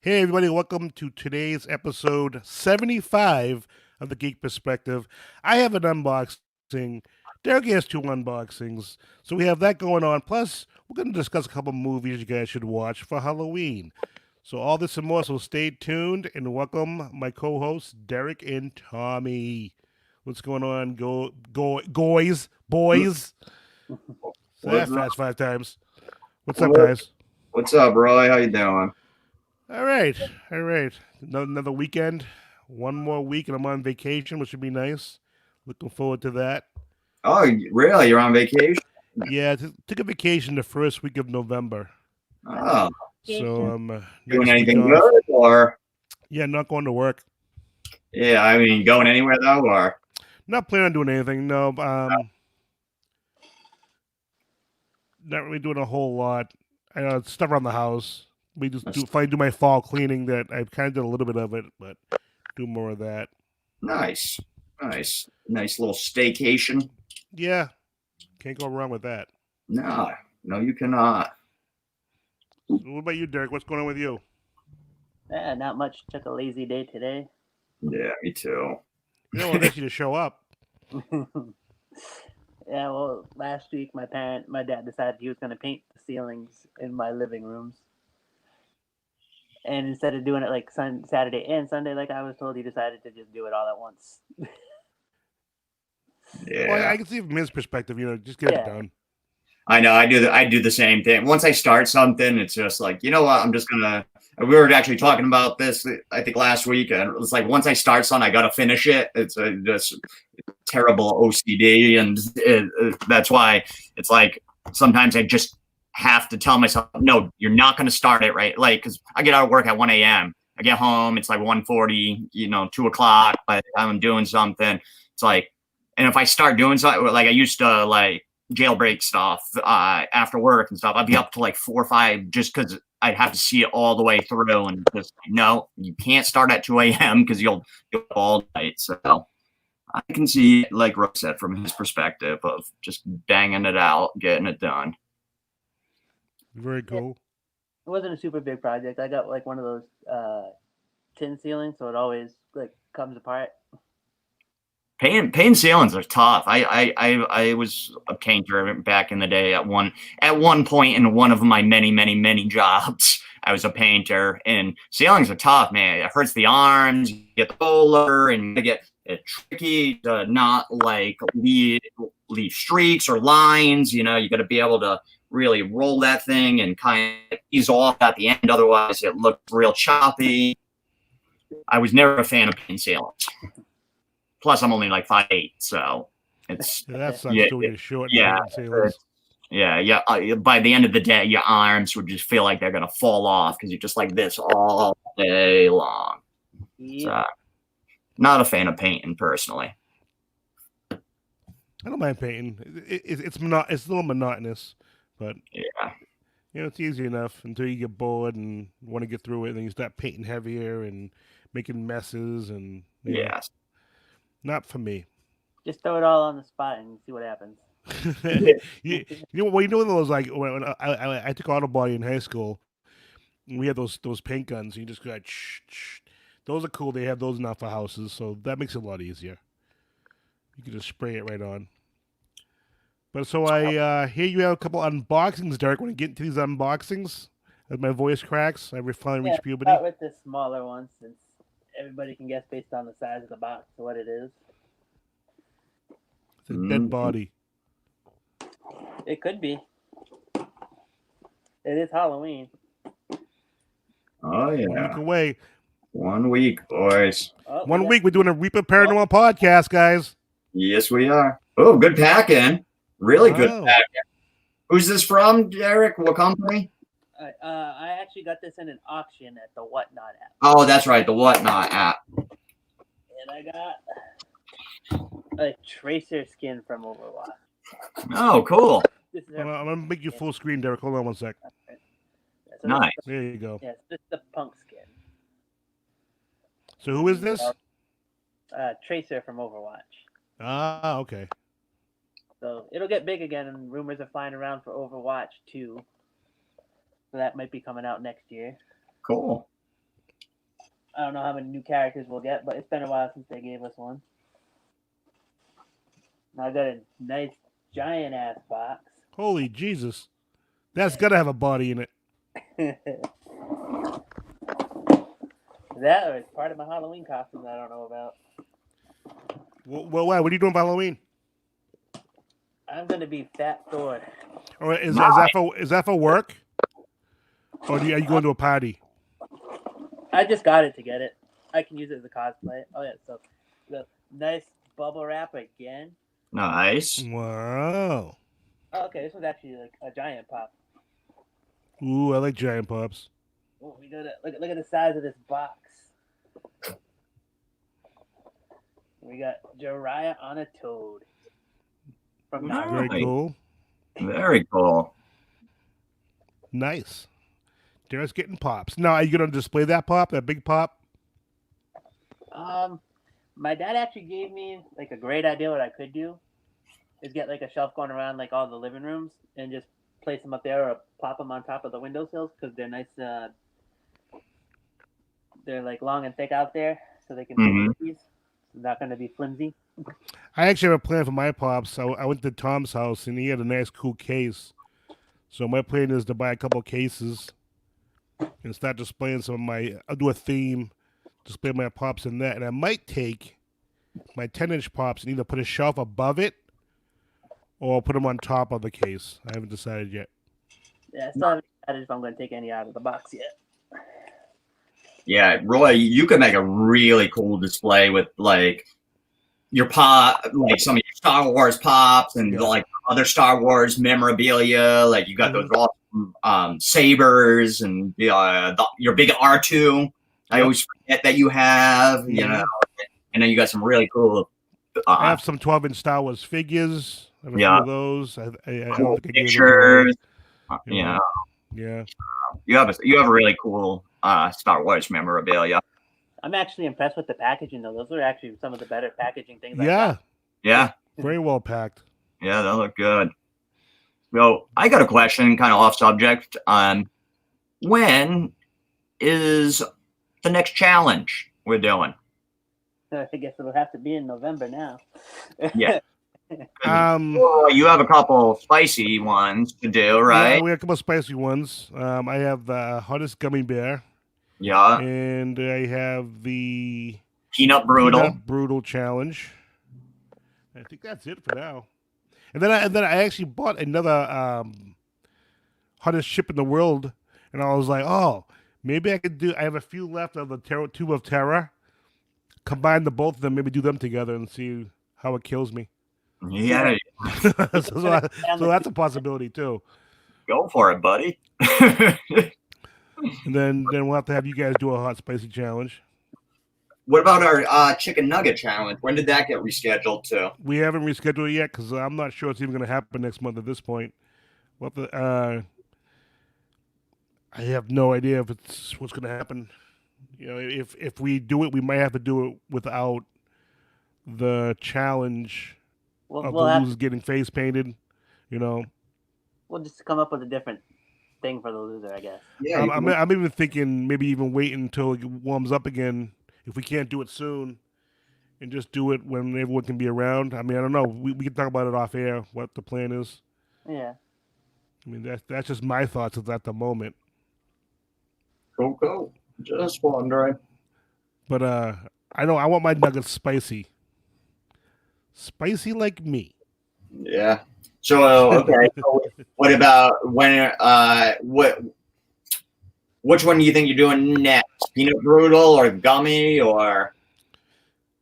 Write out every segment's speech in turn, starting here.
Hey, everybody, welcome to today's episode 75 of The Geek Perspective. I have an unboxing. Derek has two unboxings. So we have that going on. Plus, we're going to discuss a couple movies you guys should watch for Halloween. So, all this and more. So, stay tuned and welcome my co hosts, Derek and Tommy. What's going on, boys? Say that What's up? fast five times. What's up, What- guys? What's up, Roy? How you doing? All right, all right. Another weekend, one more week, and I'm on vacation, which should be nice. Looking forward to that. Oh, really? You're on vacation? Yeah, took a vacation the first week of November, Oh, so doing next week anything off. good? Or Yeah, not going to work. yeah, I mean, going anywhere though? Or Not planning on doing anything. No, not really doing a whole lot. Stuff around the house. We just that's finally do my fall cleaning. That I've kind of done a little bit of it, but do more of that. nice, nice little staycation. Yeah, can't go wrong with that. No, no, you cannot. So what about you, Derek? What's going on with you? Not much. Took a lazy day today. Yeah, me too. You know, I asked you to show up. Yeah, well, last week my dad decided he was going to paint the ceilings in my living rooms. And instead of doing it like Saturday and Sunday, like I was told, he decided to just do it all at once. Yeah, Well, I can see from his perspective, just get it Yeah. done. I know. I do the same thing. Once I start something, it's just like, you know what? I'm just gonna. We were actually talking about this, I think, last week, and it's like once I start something, I gotta finish it. It's just terrible OCD, and that's why it's like sometimes I just have to tell myself, no, you're not gonna start it, right? Like, because I get out of work at 1 a.m. I get home, it's like 1:40, 2 o'clock. By the time I'm doing something, it's like, and if I start doing something, like I used to like jailbreak stuff after work and stuff, I'd be up to like 4 or 5 just because I'd have to see it all the way through. And just no, you can't start at 2 a.m. because you'll all night. So I can see, like Rook said, from his perspective of just banging it out, getting it done. Very cool. It wasn't a super big project. I got like one of those tin ceilings, so it always like comes apart. Painting ceilings are tough. I was a painter back in the day at one point in one of my many jobs. I was a painter, and ceilings are tough, man. It hurts the arms. You get the roller, and you get it tricky to not like leave streaks or lines. You got to be able to really roll that thing and kind of ease off at the end. Otherwise, it looks real choppy. I was never a fan of painting ceilings. Plus, I'm only like 5'8", so it's That sucks yeah, too when you're short. yeah, By the end of the day, your arms would just feel like they're gonna fall off because you're just like this all day long. Yeah. So, not a fan of painting personally. I don't mind painting. It's a little monotonous, but Yeah, it's easy enough until you get bored and want to get through it. And then you start painting heavier and making messes, and yes. not for me. Just throw it all on the spot and see what happens. Those like when I took auto body in high school, we had those paint guns. And you just go like, shh. Those are cool. They have those now for houses, so that makes it a lot easier. You can just spray it right on. But so I hear you have a couple unboxings, Derek. Want to get into these unboxings? As my voice cracks, I finally reach puberty. Start with the smaller ones since everybody can guess based on the size of the box what it is. It's a dead body. It could be. It is Halloween. Oh yeah. 1 week away. 1 week, boys. Oh, 1 week. We're doing a Reaper Paranormal podcast, guys. Yes, we are. Oh, good packing. Really good Wow. packing. Who's this from, Derek? What company? I actually got this in an auction at the Whatnot app. Oh, that's right, the Whatnot app. And I got a Tracer skin from Overwatch. Oh, cool. This is I'm gonna make you full screen, Derek. Hold on 1 sec. so Nice. There you go. Yes, this is the punk skin. So who is this? Tracer from Overwatch. Ah, okay. So it'll get big again, and rumors are flying around for Overwatch 2. So that might be coming out next year. Cool. I don't know how many new characters we'll get, but it's been a while since they gave us one. I got a nice giant ass box. Holy Jesus. That's got to have a body in it. That or it's part of my Halloween costume that I don't know about. Well, what are you doing for Halloween? I'm gonna be Fat Thor. Or is that for work? Or are you going to a party? I just got it to get it. I can use it as a cosplay. Oh yeah, so the nice bubble wrap again. Nice. Wow. Oh, okay, this was actually like a giant pop. Ooh, I like giant pops. Oh, we got look at the size of this box. We got Jiraiya on a toad. From Very cool. Very cool. Nice. Dara's getting pops. Now, are you going to display that pop, that big pop? My dad actually gave me like a great idea. What I could do is get like a shelf going around like all the living rooms and just place them up there or plop them on top of the windowsills because they're nice. They're like long and thick out there, so they can fit these. Not going to be flimsy. I actually have a plan for my pops. So I went to Tom's house and he had a nice, cool case. So my plan is to buy a couple cases and start displaying some of my. I'll do a theme, display my pops in that, and I might take my 10-inch pops and either put a shelf above it or put them on top of the case. I haven't decided yet. Yeah, I still haven't decided if I'm going to take any out of the box yet. Yeah, Roy, you could make a really cool display with like your pop, like some of your Star Wars pops and like other Star Wars memorabilia. Like you got those awesome sabers and your big R2. I always forget that you have, you know, and then you got some really cool. I have some 12-inch Star Wars figures. I have a few of those. I cool don't think I gave pictures. those away. Yeah. Yeah. You have a really cool Star Wars memorabilia. I'm actually impressed with the packaging though. Those are actually some of the better packaging things. Yeah. Very well packed. Yeah, they look good. So I got a question, kind of off subject. When is the next challenge we're doing? I guess it'll have to be in November now. Yeah. You have a couple spicy ones to do, right? Yeah, we have a couple spicy ones. I have the hottest gummy bear. Yeah. And I have the Peanut Brutal challenge. I think that's it for now. And then I actually bought another hottest ship in the world, and I was like, oh, maybe I could do. I have a few left of the Tube of Terror. Combine the both of them, maybe do them together and see how it kills me. Yeah. so that's a possibility too. Go for it, buddy. And then we'll have to have you guys do a hot spicy challenge. What about our chicken nugget challenge? When did that get rescheduled to? We haven't rescheduled it yet because I'm not sure it's even going to happen next month at this point. I have no idea if it's what's going to happen. You know, if we do it, we might have to do it without the challenge of the losers getting face painted. You know, we'll just come up with a different thing for the loser, I guess. Yeah, I'm even thinking maybe even wait until it warms up again. If we can't do it soon, and just do it when everyone can be around. I mean, I don't know. We can talk about it off air, what the plan is. Yeah. I mean, that's just my thoughts at the moment. Cool. Just wondering. But I want my nuggets spicy. Spicy like me. Yeah. So okay. So what about when? Which one do you think you're doing next? Peanut Brutal or gummy or?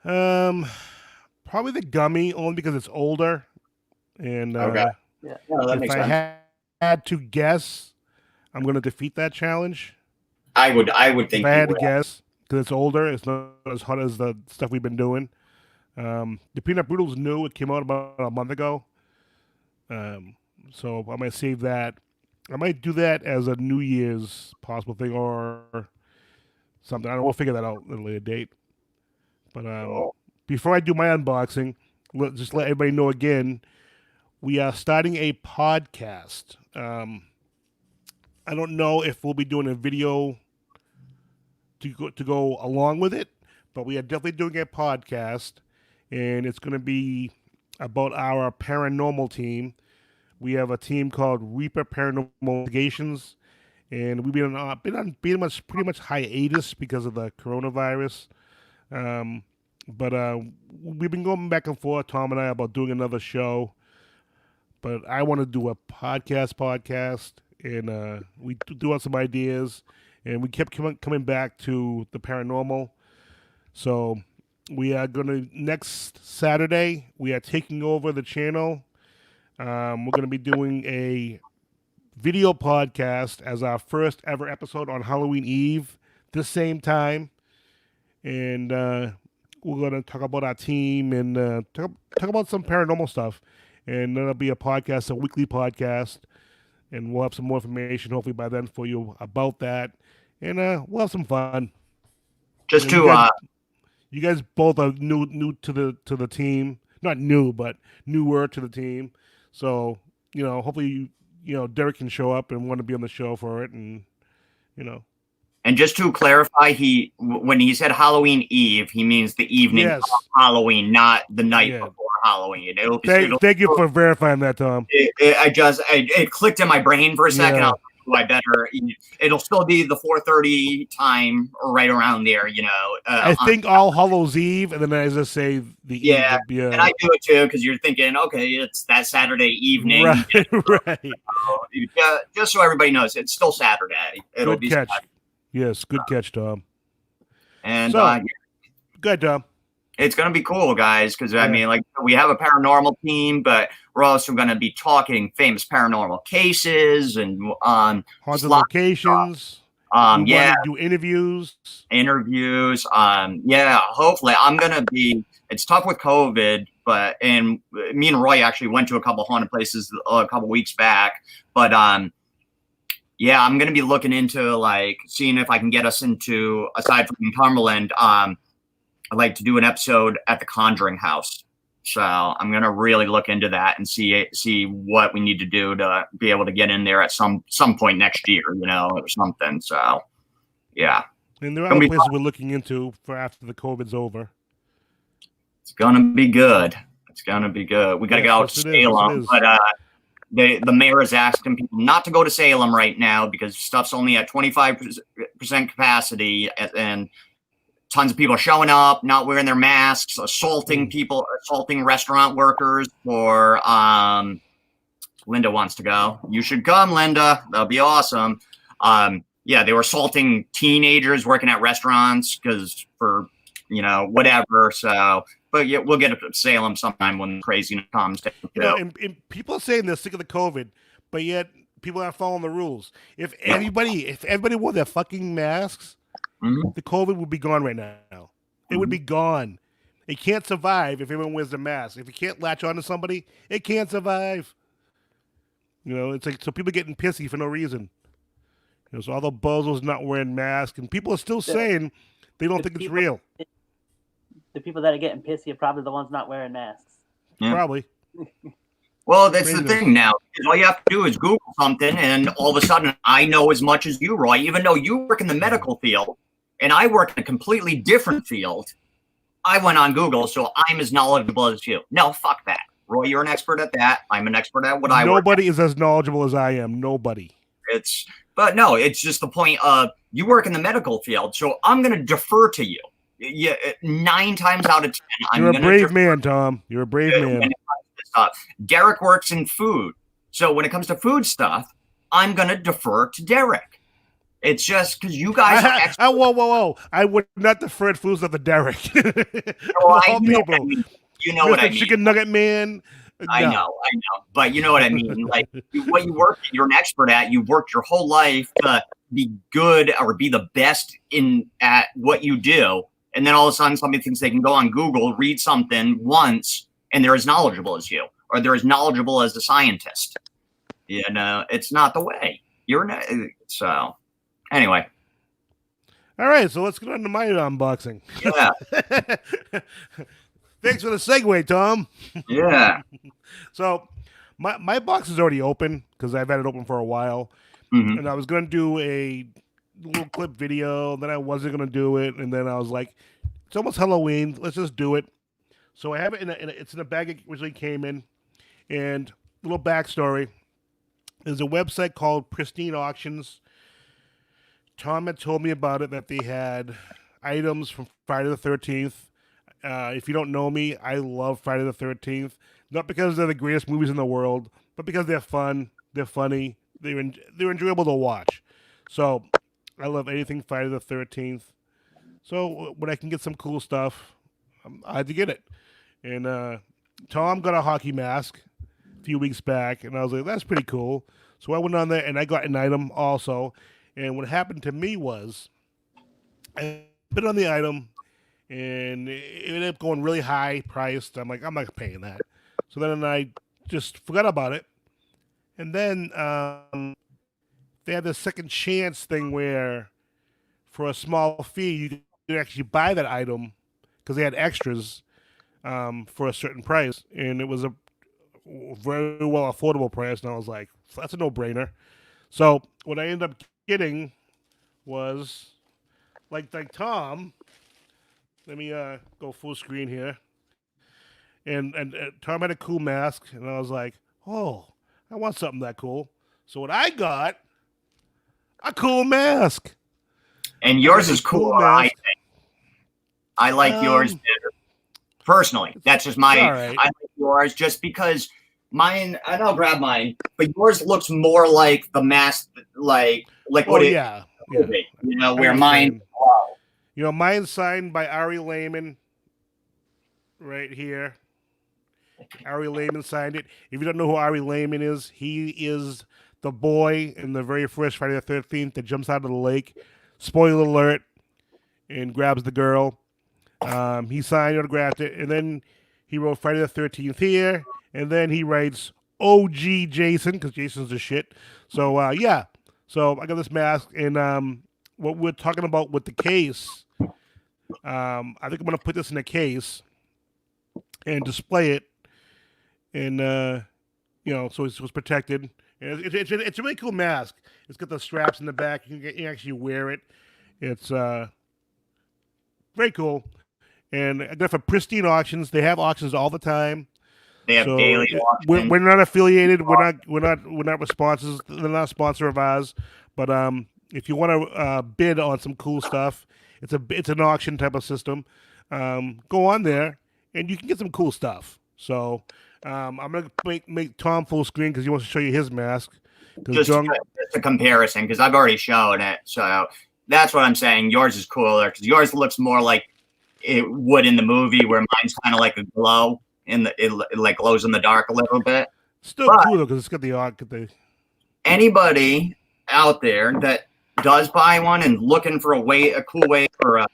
Probably the gummy, only because it's older. And okay. Yeah, that makes sense. If I had to guess, I'm going to defeat that challenge. I would think. If I had to guess, because it's older, it's not as hot as the stuff we've been doing. The Peanut Brutal's new. It came out about a month ago. So I might save that. I might do that as a New Year's possible thing or something. I don't know. We'll figure that out at a later date. But before I do my unboxing, just let everybody know again, we are starting a podcast. I don't know if we'll be doing a video to go along with it, but we are definitely doing a podcast, and it's going to be about our paranormal team. We have a team called Reaper Paranormal Investigations, and we've been on pretty much hiatus because of the coronavirus. But we've been going back and forth, Tom and I, about doing another show. But I want to do a podcast, and we do have some ideas, and we kept coming back to the paranormal. So we are going to, next Saturday, we are taking over the channel. We're going to be doing a video podcast as our first ever episode on Halloween Eve, this same time. And we're going to talk about our team and talk about some paranormal stuff. And that'll be a podcast, a weekly podcast. And we'll have some more information hopefully by then for you about that. And we'll have some fun. Just you to you guys both are new to the team. Not new, but newer to the team. So, hopefully Derek can show up and want to be on the show for it, and And just to clarify, when he said Halloween Eve, he means the evening of Halloween, not the night before Halloween. Thank you for verifying that, Tom. It clicked in my brain for a second. Yeah. I was like, I better. It'll still be the 4:30 time, or right around there. I think All Hallows Eve, and then as I say, the Eve would be and I do it too because you're thinking, okay, it's that Saturday evening, right? Just so everybody knows, it's still Saturday. It'll be catch. Saturday. Yes, good catch, Tom. And good, Tom. It's going to be cool, guys, because I mean, we have a paranormal team, but we're also going to be talking famous paranormal cases and haunted locations. Do interviews. Hopefully I'm going to be. It's tough with COVID, and me and Roy actually went to a couple haunted places a couple weeks back, but I'm going to be looking into seeing if I can get us into, aside from Cumberland, I'd like to do an episode at the Conjuring House. So I'm going to really look into that and see what we need to do to be able to get in there at some point next year, or something. So, yeah. And there are other places we're looking into for after the COVID's over. It's going to be good. We got to get out to Salem. But the mayor is asking people not to go to Salem right now because stuff's only at 25% capacity, and tons of people showing up, not wearing their masks, assaulting people, assaulting restaurant workers. Or Linda wants to go. You should come, Linda. That'll be awesome. They were assaulting teenagers working at restaurants because for whatever. So, but we'll get to Salem sometime when the craziness comes. And people are saying they're sick of the COVID, but yet people aren't following the rules. If everybody wore their fucking masks, the COVID would be gone right now. It would be gone. It can't survive if everyone wears the mask. If you can't latch on to somebody, it can't survive. It's like, so people are getting pissy for no reason. So all the bozos not wearing masks, and people are still saying they don't think it's real. The people that are getting pissy are probably the ones not wearing masks. Yeah. Probably. Well, that's the thing now. All you have to do is Google something, and all of a sudden, I know as much as you, Roy. Even though you work in the medical field, and I work in a completely different field, I went on Google, so I'm as knowledgeable as you. No, fuck that. Roy, you're an expert at that. I'm an expert at what I work at. Nobody is as knowledgeable as I am. Nobody. But no, it's just the point of you work in the medical field, so I'm going to defer to you. 9 times out of 10, You're a brave man, Tom. You're a brave man. Derek works in food, so when it comes to food stuff, I'm going to defer to Derek. It's just because you guys are experts. Whoa. I would not defer at foods of the Derek. You know what I mean. Chicken nugget man. I know. But you know what I mean. Like, what you work, you're an expert at. You've worked your whole life to be good or be the best at what you do. And then all of a sudden somebody thinks they can go on Google, read something once, and they're as knowledgeable as you, or they're as knowledgeable as the scientist. It's not the way. So anyway. All right, so let's get on to my unboxing. Yeah. Thanks for the segue, Tom. Yeah. So my box is already open because I've had it open for a while. Mm-hmm. And I was going to do a little clip video. Then I wasn't gonna do it, and then I was like, it's almost Halloween. Let's just do it. So I have it it's in a bag it originally came in, and little backstory. There's a website called Pristine Auctions. Tom had told me about it that they had items from Friday the 13th. If you don't know me, I love Friday the 13th. Not because they're the greatest movies in the world, but because they're fun, they're funny, they're enjoyable to watch. So I love anything Friday the 13th. So when I can get some cool stuff, I had to get it. And Tom got a hockey mask a few weeks back, and I was like, that's pretty cool. So I went on there and I got an item also. And what happened to me was I put on the item and it ended up going really high priced. I'm like, I'm not paying that. So then I just forgot about it. And then they had this second chance thing where for a small fee, you could actually buy that item because they had extras for a certain price. And it was a very well affordable price. And I was like, that's a no brainer. So what I ended up getting was like Tom. Let me go full screen here. And Tom had a cool mask, and I was like, oh, I want something that cool. So what I got, a cool mask. And yours is cooler, I think. I like yours better. Personally, that's just my. Right. I like yours just because mine. And I'll grab mine, but yours looks more like the mask, like what it. Yeah. Be, you know, where mine. You know, mine's signed by Ari Lehman. Right here. Ari Lehman signed it. If you don't know who Ari Lehman is, he is the boy in the very first Friday the 13th that jumps out of the lake. Spoiler alert. And grabs the girl. He signed, autographed it, and then he wrote Friday the 13th here, and then he writes OG Jason, because Jason's the shit. So, yeah. So I got this mask, and what we're talking about with the case, I think I'm going to put this in a case and display it, and, so it's protected. And it's a really cool mask. It's got the straps in the back. You can actually wear it. It's very cool. And I got it for Pristine Auctions. They have auctions all the time. They have daily auctions. We're not affiliated. We're not responses. They're not a sponsor of ours. But if you want to bid on some cool stuff, it's an auction type of system. Go on there and you can get some cool stuff. So I'm gonna make Tom full screen because he wants to show you his mask. Just a comparison because I've already shown it. So that's what I'm saying. Yours is cooler because yours looks more like it would in the movie, where mine's kind of like a glow it like glows in the dark a little bit. Still cool though because it's got the anybody out there that does buy one and looking for a cool way or a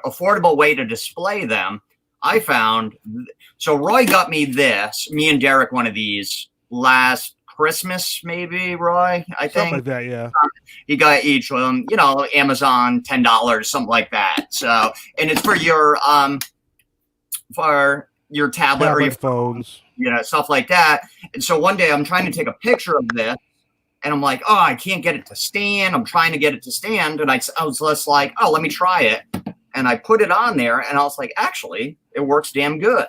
affordable way to display them, I found. So Roy got me and Derek one of these last Christmas, maybe, Roy, I think. Something like that, yeah. He got each of them, Amazon, $10, something like that. So, and it's for your tablet or your phones, stuff like that. And so one day I'm trying to take a picture of this, and I'm like, oh, I can't get it to stand. I'm trying to get it to stand, and I was just like, oh, let me try it. And I put it on there, and I was like, actually, it works damn good.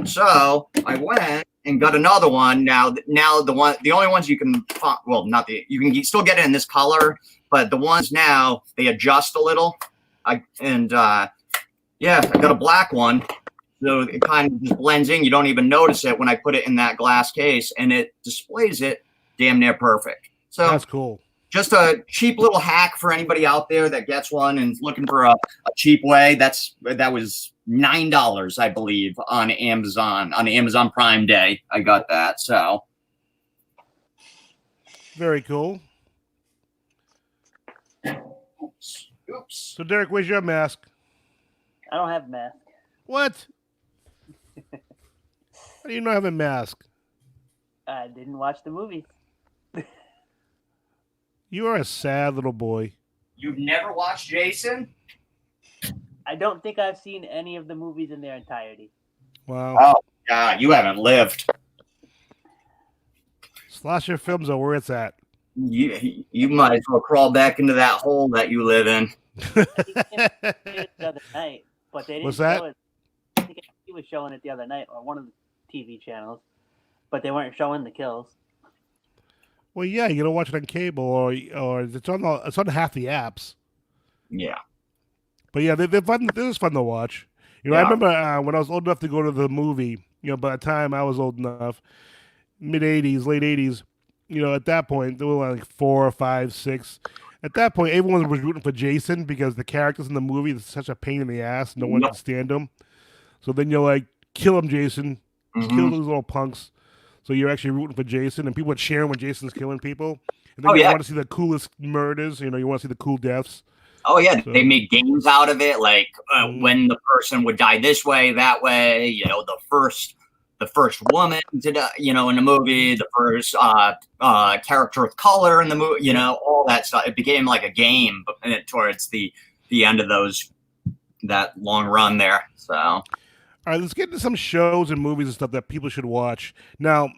So I went and got another one. Now the only ones you can find, you can still get it in this color, but the ones now they adjust a little. I got a black one, so it kind of just blends in. You don't even notice it when I put it in that glass case, and it displays it damn near perfect. So that's cool. Just a cheap little hack for anybody out there that gets one and is looking for a cheap way. That was $9, I believe, on Amazon, on Amazon Prime Day. I got that. So very cool. Oops. So Derek, where's your mask? I don't have a mask. What? How do you not have a mask? I didn't watch the movie. You are a sad little boy. You've never watched Jason? I don't think I've seen any of the movies in their entirety. Wow. Oh, God, you haven't lived. Slasher films are where it's at. You might as well crawl back into that hole that you live in. I think it was the other night, but they didn't What's that? show it. I think he was showing it the other night on one of the TV channels, but they weren't showing the kills. Well, yeah, you gotta watch it on cable, or it's on half the apps. Yeah. But yeah, they're fun. This is fun to watch. You know, I Yeah. remember when I was old enough to go to the movie. You know, by the time I was old enough, mid '80s, late '80s. You know, at that point there were like 4, 5, 6. At that point, everyone was rooting for Jason because the characters in the movie is such a pain in the ass. No one Yep. could stand them. So then you're like, kill him, Jason. Kill Mhm. those little punks. So you're actually rooting for Jason, and people are cheering when Jason's killing people. And then Oh, you yeah. want to see the coolest murders. You know, you want to see the cool deaths. Oh yeah, So- they make games out of it. Like Mhm. when the person would die this way, that way. You know, the first woman to die. You know, in the movie, the first character with color in the movie. You know, all that stuff. It became like a game towards the end of that long run there. So All right, let's get into some shows and movies and stuff that people should watch. Now,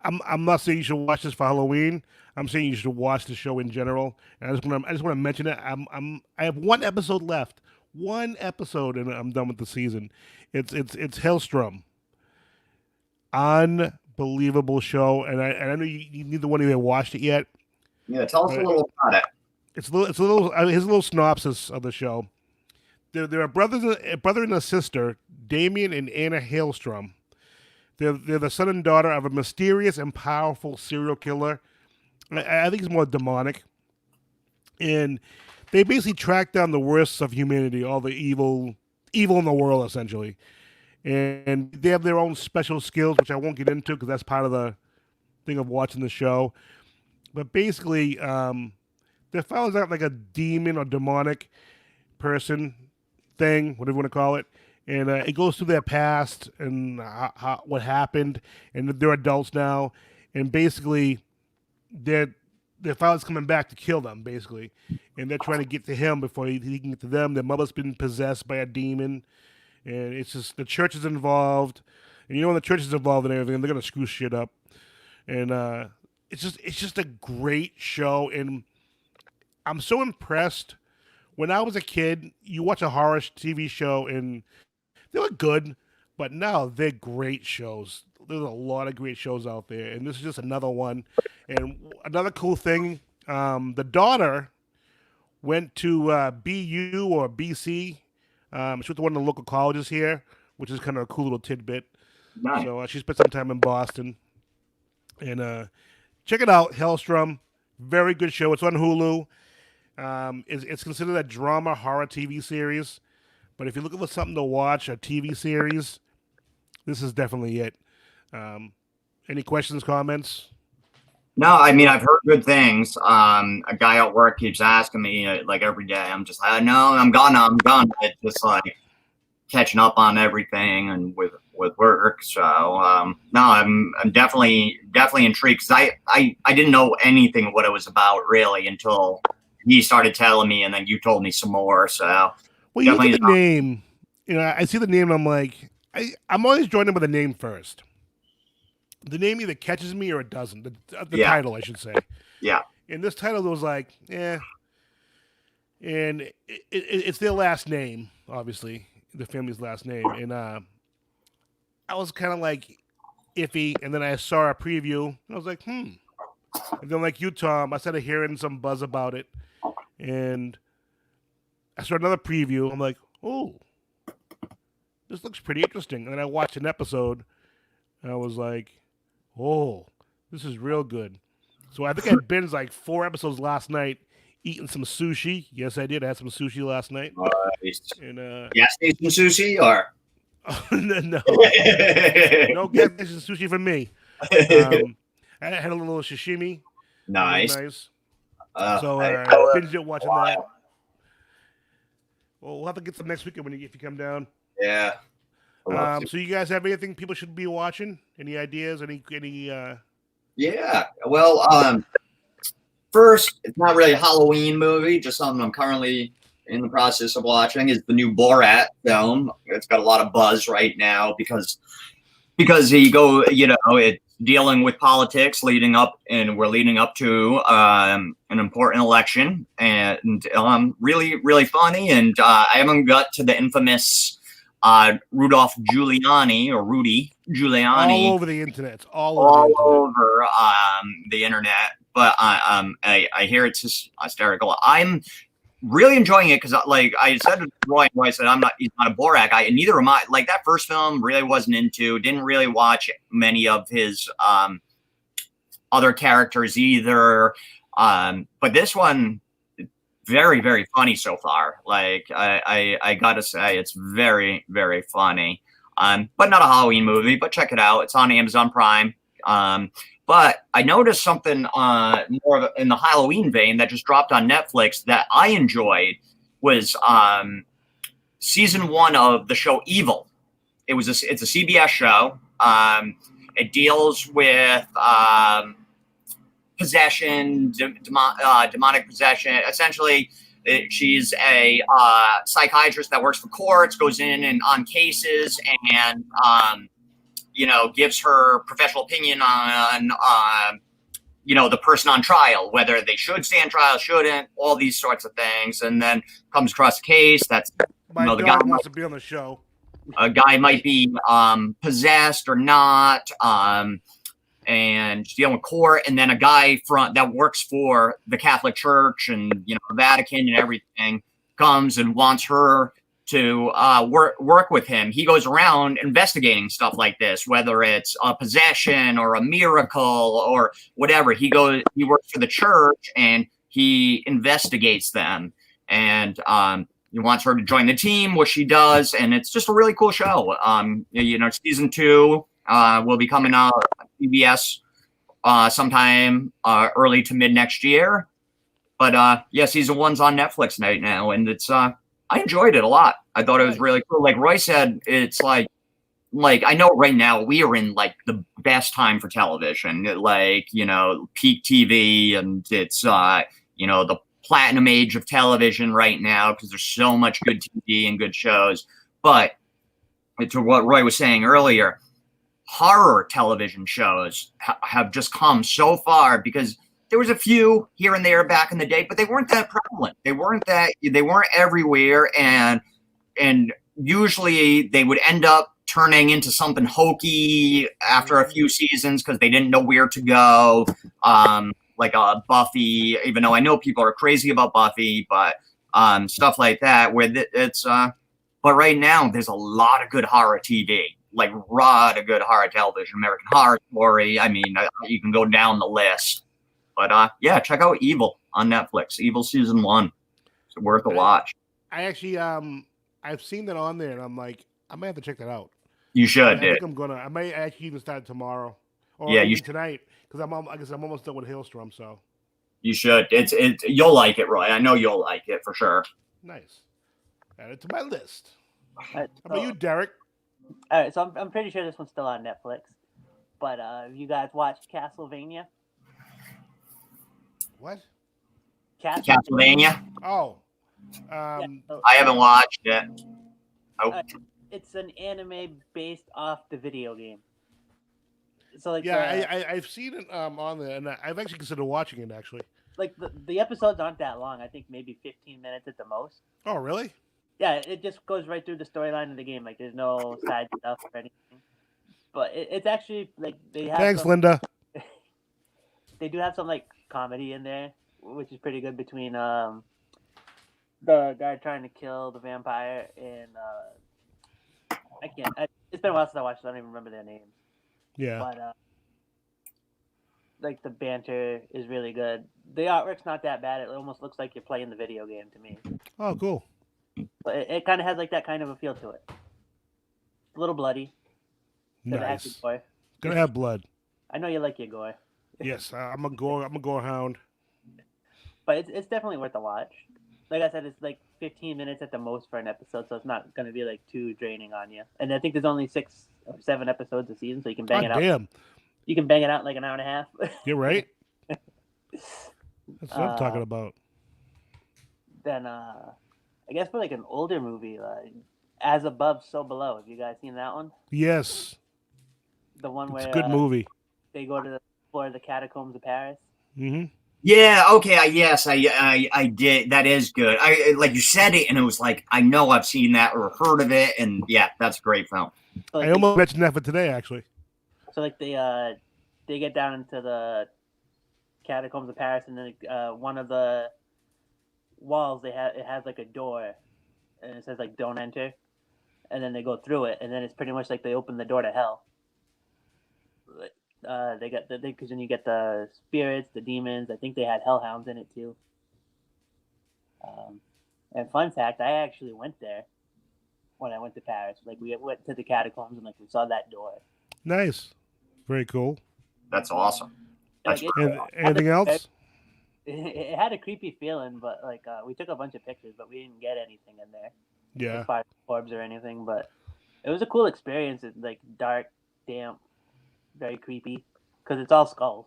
I'm not saying you should watch this for Halloween. I'm saying you should watch the show in general. And I just want to mention it. I have one episode left. One episode, and I'm done with the season. It's Helstrom. Unbelievable show, and I know you neither one of you have watched it yet. yeah, tell us a little about it. It's a little his little synopsis of the show. There are a brother and a sister, Damien and Anna Helstrom. They're the son and daughter of a mysterious and powerful serial killer. I think he's more demonic. And they basically track down the worst of humanity, all the evil in the world, essentially. And they have their own special skills, which I won't get into because that's part of the thing of watching the show. But basically, they're found out like a demon or demonic person thing, whatever you want to call it. And it goes through their past and what happened. And they're adults now. And basically, their father's coming back to kill them, basically. And they're trying to get to him before he can get to them. Their mother's been possessed by a demon. And it's just the church is involved. And you know when the church is involved in everything, they're going to screw shit up. And it's just a great show. And I'm so impressed. When I was a kid, you watch a horror TV show and they were good, but now they're great shows. There's a lot of great shows out there, and this is just another one. And another cool thing, the daughter went to BU or BC. She went to one of the local colleges here, which is kind of a cool little tidbit. Nice. So she spent some time in Boston. And check it out, Helstrom. Very good show. It's on Hulu. It's considered a drama horror TV series. But if you're looking for something to watch, a TV series, this is definitely it. Any questions, comments? No, I mean I've heard good things. A guy at work keeps asking me like every day. I'm just like, no, I'm gone. It's just like catching up on everything and with work. So no, I'm definitely intrigued because I didn't know anything what it was about really until he started telling me, and then you told me some more. So Well, you look at the definitely name. You know, I see the name, and I'm like, I'm always joining with the name first. The name either catches me or it doesn't. The Yeah. title, I should say. Yeah. And this title was like, And it's their last name, obviously, the family's last name. And I was kind of like iffy. And then I saw a preview, and I was like, And then, like you, Tom, I started hearing some buzz about it. And I saw another preview. I'm like, oh, this looks pretty interesting. And then I watched an episode, and I was like, oh, this is real good. So I think I binged like 4 episodes last night, eating some sushi. Yes, I did. I had some sushi last night. And gas station sushi or no gas station sushi for me. I had a little sashimi. nice. Nice. Uh, So I- binged it watching that. Well, we'll have to get some next weekend if you come down. yeah. I love So you guys have anything people should be watching? Any ideas? Any Yeah. Well, first, it's not really a Halloween movie, just something I'm currently in the process of watching is the new Borat film. It's got a lot of buzz right now because dealing with politics leading up, and we're leading up to an important election, and really, really funny. And I haven't got to the infamous Rudolph Giuliani or Rudy Giuliani All over the internet. It's all all over over the internet. But I hear it's just hysterical. I'm really enjoying it because, like I said to Roy, I said he's not a Borat guy, and neither am I. Like that first film, really wasn't into. Didn't really watch many of his other characters either. But this one, very, very funny so far. Like I gotta say, it's very, very funny. But not a Halloween movie. But check it out. It's on Amazon Prime. But I noticed something more in the Halloween vein that just dropped on Netflix that I enjoyed was season 1 of the show Evil. It's a CBS show. It deals with possession, demonic possession. Essentially, she's a psychiatrist that works for courts, goes in and on cases, and gives her professional opinion on the person on trial, whether they should stand trial, shouldn't, all these sorts of things, and then comes across a case that's My the dog guy wants to be on the show. A guy might be possessed or not. And dealing with court, and then a guy that works for the Catholic Church and the Vatican and everything comes and wants her to work with him. He goes around investigating stuff like this, whether it's a possession or a miracle or whatever. He works for the church and he investigates them, and he wants her to join the team, which she does, and it's just a really cool show. Season 2 will be coming out on CBS sometime early to mid next year. But season 1's on Netflix right now, and it's I enjoyed it a lot. I thought it was really cool. Like Roy said, it's like I know right now we are in like the best time for television, like peak TV, and it's the platinum age of television right now because there's so much good TV and good shows. But to what Roy was saying earlier, horror television shows have just come so far, because there was a few here and there back in the day, but they weren't that prevalent. They weren't everywhere, and usually they would end up turning into something hokey after a few seasons because they didn't know where to go. Like Buffy, even though I know people are crazy about Buffy, but stuff like that where it's. But right now, there's a lot of good horror TV. Like a lot of good horror television, American Horror Story. I mean, you can go down the list. But check out Evil on Netflix. Evil season 1. It's worth a watch. I actually I've seen that on there, and I'm like, I might have to check that out. You should. I think I'm gonna. I may actually even start tomorrow, or even tonight, because I'm almost done with Helstrom. So you should. It's you'll like it, Roy. I know you'll like it for sure. Nice. Add it to my list. How about you, Derek? All right, so I'm pretty sure this one's still on Netflix, but have you guys watched Castlevania? What? Castlevania? Oh. I haven't watched it. Oh. It's an anime based off the video game. So I've seen it on there, and I've actually considered watching it, actually. Like the episodes aren't that long. I think maybe 15 minutes at the most. Oh, really? Yeah, it just goes right through the storyline of the game. Like, there's no side stuff or anything. But it's actually, like, they have... Thanks, Linda. They do have some, like, comedy in there, which is pretty good between the guy trying to kill the vampire and... it's been a while since I watched it. I don't even remember their names. Yeah. But, like, the banter is really good. The artwork's not that bad. It almost looks like you're playing the video game to me. Oh, cool. But it kind of has like that kind of a feel to it. It's a little bloody. Nice. Gonna have blood. I know you like your gore. Yes, I'm a gore hound. But it's definitely worth a watch. Like I said, it's like 15 minutes at the most for an episode, so it's not gonna be like too draining on you. And I think there's only 6 or 7 episodes a season, so you can bang it out. Damn. You can bang it out in like an hour and a half. You're right. That's what I'm talking about. Then I guess for like an older movie, like As Above, So Below. Have you guys seen that one? Yes. The one where it's a good movie. they go to the floor of the catacombs of Paris. Mm-hmm. Yeah, okay, I did. That is good. I like you said it, and it was like I know I've seen that or heard of it, and yeah, that's a great film. So, like, I almost mentioned that for today, actually. so like they get down into the catacombs of Paris, and then one of the walls it has like a door, and it says like "Don't enter," and then they go through it, and then it's pretty much like they open the door to hell. They got because then you get the spirits, the demons. I think they had hellhounds in it too. And fun fact, I actually went there when I went to Paris. Like we went to the catacombs and like we saw that door. Nice. Very cool. That's awesome. That's Like, great. Anything else? It had a creepy feeling, but like we took a bunch of pictures, but we didn't get anything in there. Yeah. As far as orbs or anything, but it was a cool experience. It's like dark, damp, very creepy because it's all skulls.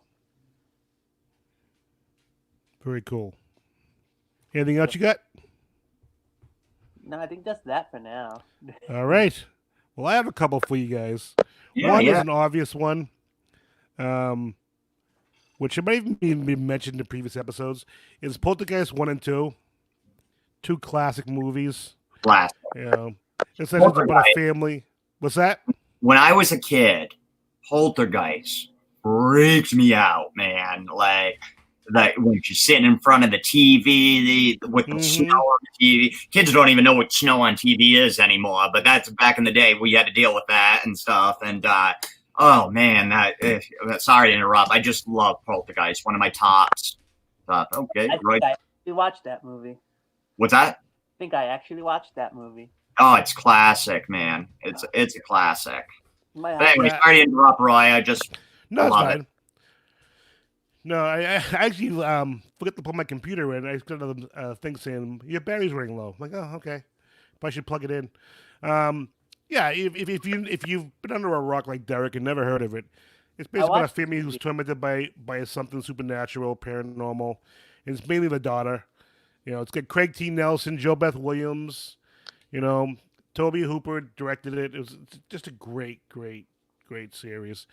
Very cool. Anything else you got? No, I think that's that for now. All right. Well, I have a couple for you guys. Yeah, One yeah. is an obvious one, which it might even be mentioned in previous episodes, is Poltergeist 1 and 2. Two classic movies. Last. You know, essentially it's about a family. What's that? When I was a kid, Poltergeist freaked me out, man. Like when she's sitting in front of the TV with the snow on the TV. Kids don't even know what snow on TV is anymore, but that's back in the day. We had to deal with that and stuff. And oh man, sorry to interrupt. I just love Poltergeist. One of my tops. Okay, right. I actually watched that movie. What's that? I think I actually watched that movie. Oh, it's classic, man. It's a classic. My But anyway, sorry to interrupt, Roy. I just No, it's love fine. it. No, I actually forgot to put my computer in. I got another thing saying your battery's running low. I'm like, oh, okay. Probably should plug it in. Yeah, if you've been under a rock like Derek and never heard of it, it's basically about a family who's tormented by something supernatural, paranormal. And it's mainly the daughter. You know, it's got Craig T. Nelson, Jo Beth Williams. You know, Toby Hooper directed it. It was just a great series.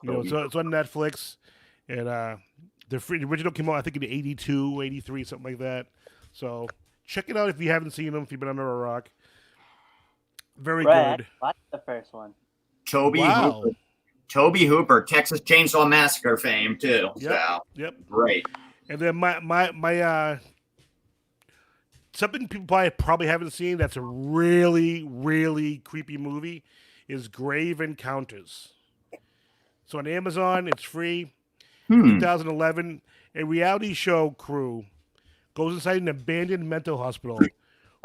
You know, so it's on Netflix. And the original came out, I think, in 82, 83, something like that. So check it out if you haven't seen them, if you've been under a rock. Very good. Watch the first one. Toby Hooper, Texas Chainsaw Massacre fame, too. Yep. So, Yep. great. And then my something people probably haven't seen that's a really creepy movie is Grave Encounters. So on Amazon, it's free. 2011, a reality show crew goes inside an abandoned mental hospital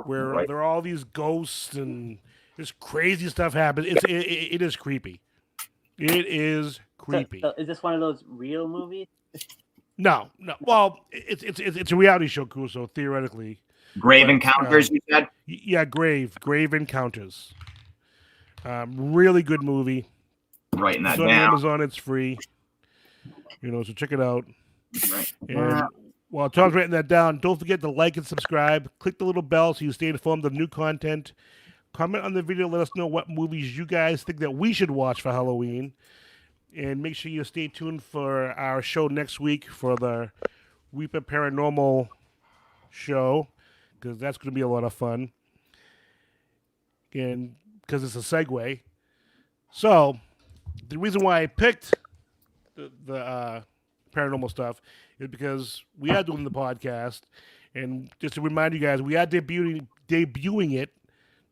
where there are all these ghosts and this crazy stuff happens. It is creepy. It is creepy. So is this one of those real movies? No. Well, it's a reality show crew, so theoretically. Grave Encounters, you said? Yeah, Grave Encounters. Really good movie. Writing that it's on down. Amazon, it's free. You know, so check it out. Right. And while Tom's writing that down, don't forget to like and subscribe. Click the little bell so you stay informed of new content. Comment on the video. Let us know what movies you guys think that we should watch for Halloween. And make sure you stay tuned for our show next week for the Reaper Paranormal show, because that's going to be a lot of fun. And because it's a segue. So, the reason why I picked the paranormal stuff is because we are doing the podcast, and just to remind you guys, we are debuting it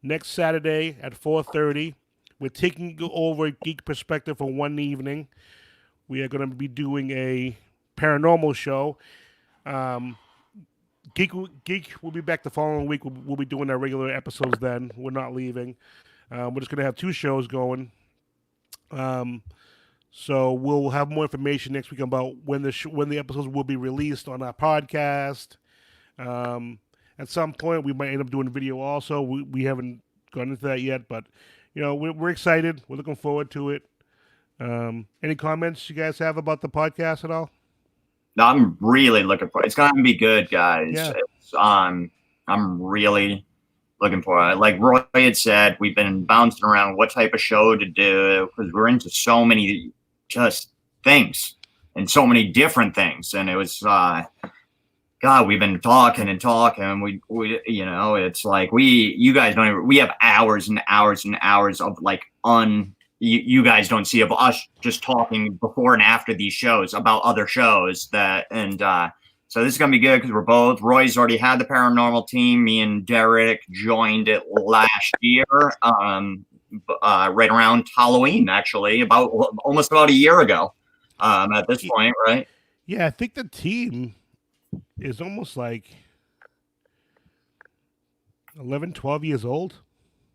next Saturday at 4:30. We're taking over Geek Perspective for one evening. We are going to be doing a paranormal show. Geek will be back the following week. We'll be doing our regular episodes then. We're not leaving. We're just going to have two shows going. So we'll have more information next week about when the episodes will be released on our podcast. At some point, we might end up doing video also. We haven't gone into that yet, but you know we're excited. We're looking forward to it. Any comments you guys have about the podcast at all? No, I'm really looking for it. It's going to be good, guys. Yeah. I'm really looking for it. Like Roy had said, we've been bouncing around what type of show to do because we're into so many just things and so many different things. And it was, God, we've been talking and talking. We, you know, it's like you guys don't even, we have hours and hours and hours of like you guys don't see of us just talking before and after these shows about other shows so this is going to be good because Roy's already had the paranormal team. Me and Derek joined it last year, right around Halloween, actually, almost about a year ago at this point, right? Yeah, I think the team is almost like 11, 12 years old.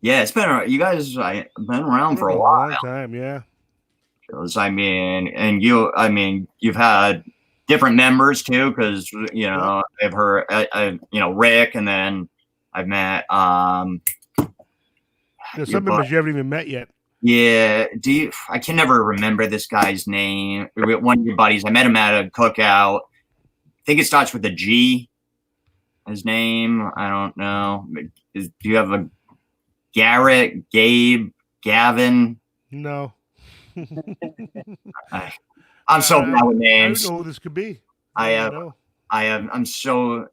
Yeah, it's been, you guys have been around for a while. Long time, yeah. I mean, you've had different members too, because you know I've heard, you know, Rick, and then I've met. There's some members you haven't even met yet. Yeah, I can never remember this guy's name. One of your buddies, I met him at a cookout. I think it starts with a G. His name, I don't know. Do you have a Garrett, Gabe, Gavin? No. I'm so bad with names. I don't know who this could be. I'm so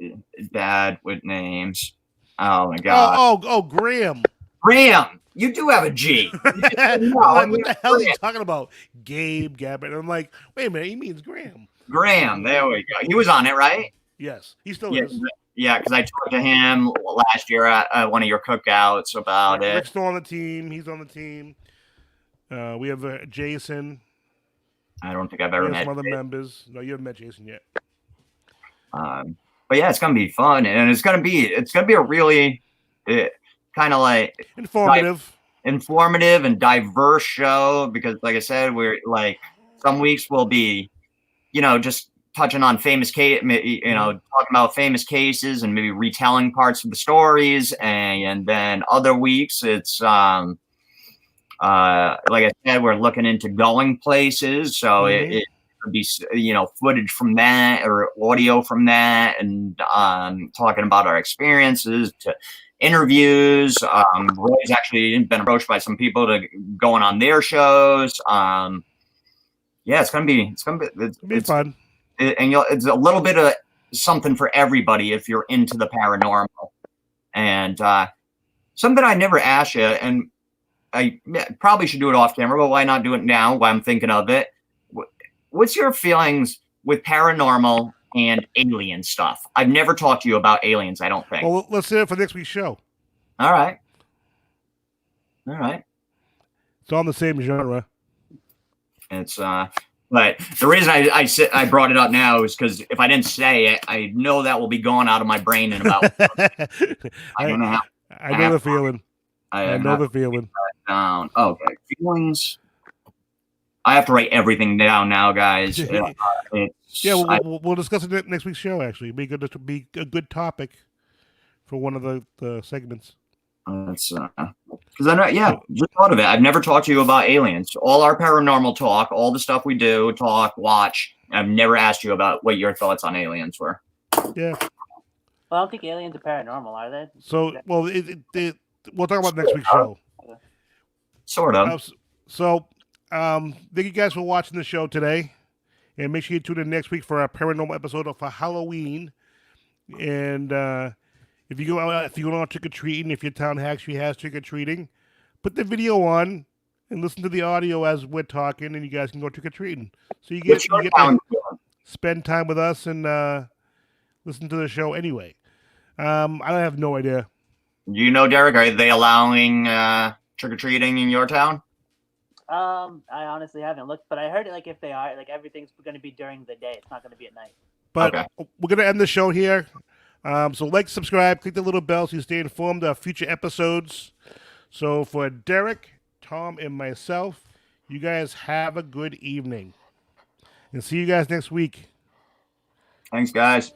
bad with names. Oh my God. Oh, Graham. Graham, you do have a G. What the hell are you talking about? Gabe, Gabbett. I'm like, wait a minute, he means Graham. Graham, there we go. He was on it, right? Yes, he still is. Yeah, because I talked to him last year at one of your cookouts about it. Rick's still on the team. He's on the team. We have Jason. I don't think I've ever met some other members. No, you haven't met Jason yet. But yeah, it's gonna be fun, and it's gonna be a really kind of like informative and diverse show, because like I said, we're like, some weeks will be, you know, just touching on famous case, you know, talking about famous cases and maybe retelling parts of the stories, and then other weeks it's like I said, we're looking into going places, so it could be, you know, footage from that or audio from that, and talking about our experiences to interviews. Roy's actually been approached by some people to going on their shows. Yeah, it's gonna be fun. And it's a little bit of something for everybody if you're into the paranormal. And something I never asked you, and I probably should do it off camera, but why not do it now while I'm thinking of it? What's your feelings with paranormal and alien stuff? I've never talked to you about aliens, I don't think. Well, let's do it for next week's show. All right. It's all in the same genre. It's but the reason I brought it up now is because if I didn't say it, I know that will be going out of my brain in about. I don't know how. I know the feeling. I know the feeling. Down. Okay, feelings. I have to write everything down now, guys. We'll discuss it next week's show. Actually, it'd be a good topic for one of the segments. That's because I know, just thought of it. I've never talked to you about aliens. All our paranormal talk, all the stuff we do, talk, watch. I've never asked you about what your thoughts on aliens were. Yeah. Well, I don't think aliens are paranormal, are they? So, well, we'll talk about next week's show. Sort of. Thank you guys for watching the show today, and make sure you tune in next week for our paranormal episode for Halloween. And if you go out trick or treating, if your town actually has trick or treating, put the video on and listen to the audio as we're talking, and you guys can go trick or treating. So you get to spend time with us and listen to the show anyway. I have no idea. You know, Derek, are they allowing trick or treating in your town? I honestly haven't looked, but I heard it, like, if they are, like, everything's going to be during the day. It's not going to be at night. But we're going to end the show here. So like, subscribe, click the little bell so you stay informed of future episodes. So for Derek, Tom, and myself, you guys have a good evening. And see you guys next week. Thanks, guys.